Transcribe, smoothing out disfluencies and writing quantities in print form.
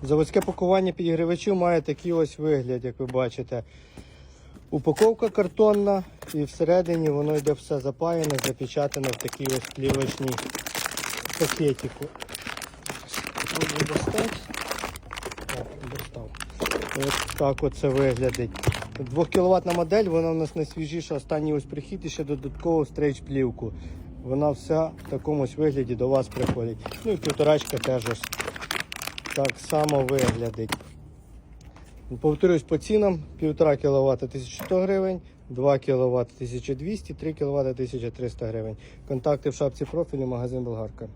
Заводське пакування підігрівачів має такий ось вигляд, як ви бачите. Упаковка картонна і всередині воно йде все запаяне, запечатане в такій ось плівочній пакетику. Ось так оце виглядить. 2 кВт модель, вона у нас найсвіжіша, останній ось прихід і ще додатково стрейч-плівку. Вона вся в такому ось вигляді до вас приходить. Ну і півторачка теж ось так само виглядить. Повторюсь по цінам: 1,5 кВт 1100 гривень, 2 кВт 1200, 3 кВт 1300 гривень. Контакти в шапці профілю, магазин Болгарка.